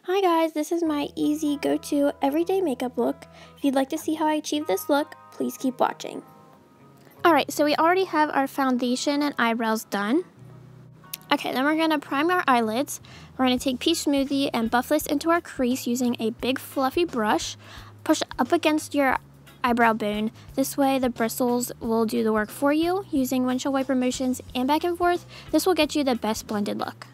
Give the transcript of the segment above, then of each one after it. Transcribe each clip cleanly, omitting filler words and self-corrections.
Hi guys, this is my easy go-to everyday makeup look. If you'd like to see how I achieve this look, please keep watching. Alright, so we already have our foundation and eyebrows done. Okay, then we're going to prime our eyelids. We're going to take Peach Smoothie and buff this into our crease using a big fluffy brush. Push up against your eyebrow bone. This way the bristles will do the work for you. Using windshield wiper motions and back and forth, this will get you the best blended look.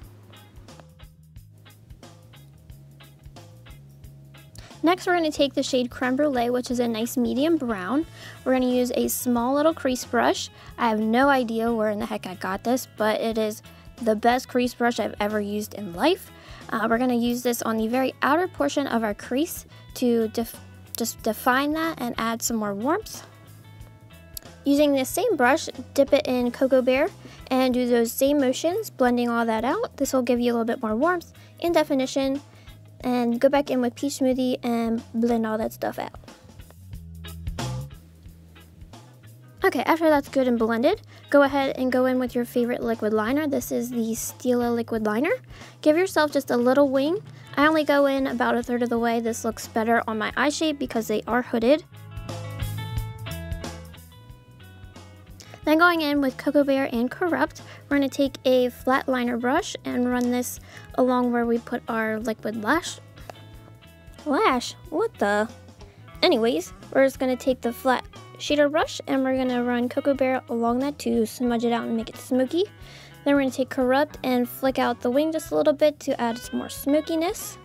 Next, we're going to take the shade Crème Brûlée, which is a nice medium brown. We're going to use a small little crease brush. I have no idea where in the heck I got this, but it is the best crease brush I've ever used in life. We're going to use this on the very outer portion of our crease to just define that and add some more warmth. Using this same brush, dip it in Cocoa Bear and do those same motions, blending all that out. This will give you a little bit more warmth and definition. And go back in with Peach Smoothie and blend all that stuff out. Okay, after that's good and blended, go ahead and go in with your favorite liquid liner. This is the Stila liquid liner. Give yourself just a little wing. I only go in about a third of the way. This looks better on my eye shape because they are hooded. Then going in with Cocoa Bear and Corrupt, we're going to take a flat liner brush and run this along where we put our liquid lash. What the? Anyways, we're just going to take the flat shader brush and we're going to run Cocoa Bear along that to smudge it out and make it smoky. Then we're going to take Corrupt and flick out the wing just a little bit to add some more smokiness.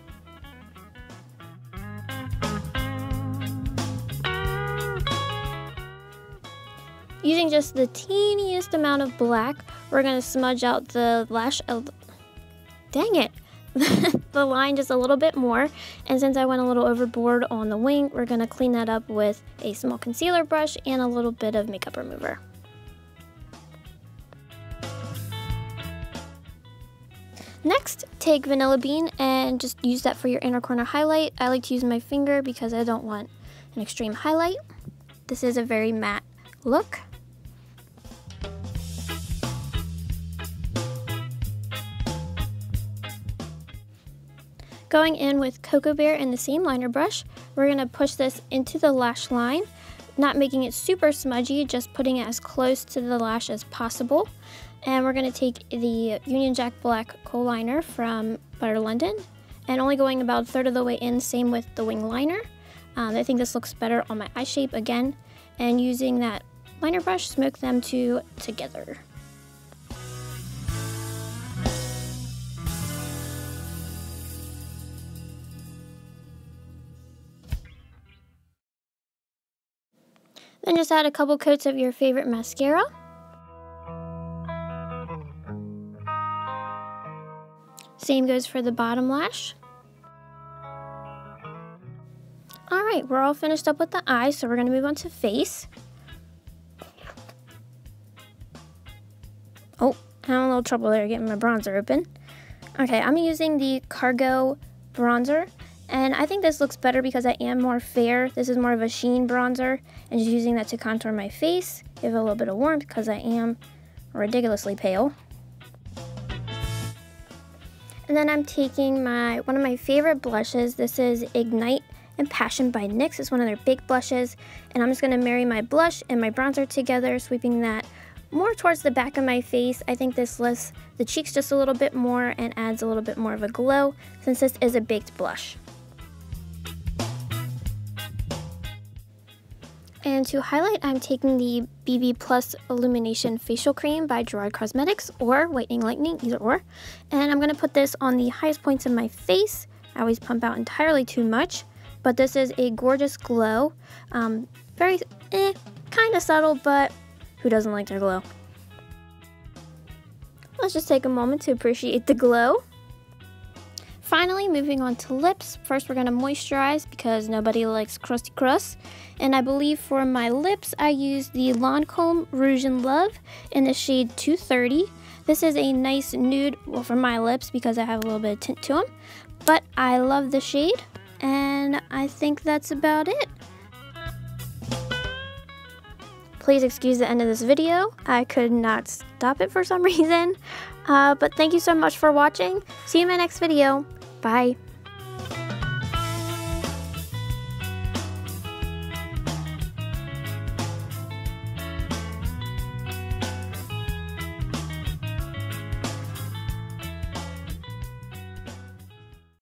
Using just the teeniest amount of black, we're going to smudge out the lash, dang it, the line just a little bit more. And since I went a little overboard on the wing, we're going to clean that up with a small concealer brush and a little bit of makeup remover. Next, take Vanilla Bean and just use that for your inner corner highlight. I like to use my finger because I don't want an extreme highlight. This is a very matte look. Going in with Cocoa Bear and the same liner brush, we're going to push this into the lash line, not making it super smudgy, just putting it as close to the lash as possible. And we're going to take the Union Jack Black Kohl Liner from Butter London and only going about a third of the way in, same with the wing liner. I think this looks better on my eye shape again, and using that liner brush, smoke them two together. Then just add a couple coats of your favorite mascara. Same goes for the bottom lash. Alright, we're all finished up with the eyes, so we're going to move on to face. Oh, I had a little trouble there getting my bronzer open. Okay, I'm using the Cargo bronzer. And I think this looks better because I am more fair. This is more of a sheen bronzer. And just using that to contour my face. Give it a little bit of warmth because I am ridiculously pale. And then I'm taking one of my favorite blushes. This is Ignite and Passion by NYX. It's one of their big blushes. And I'm just going to marry my blush and my bronzer together, sweeping that more towards the back of my face. I think this lifts the cheeks just a little bit more and adds a little bit more of a glow since this is a baked blush. And to highlight, I'm taking the BB Plus Illumination Facial Cream by Gerard Cosmetics, or Whitening Lightning, either or. And I'm going to put this on the highest points of my face. I always pump out entirely too much, but this is a gorgeous glow. Very, kind of subtle, but who doesn't like their glow? Let's just take a moment to appreciate the glow. Finally, moving on to lips. First, we're going to moisturize because nobody likes crusty crust. And I believe for my lips, I use the Lancôme Rouge in Love in the shade 230. This is a nice nude, well, for my lips because I have a little bit of tint to them. But I love the shade, and I think that's about it. Please excuse the end of this video. I could not stop it for some reason. But thank you so much for watching. See you in my next video. Bye.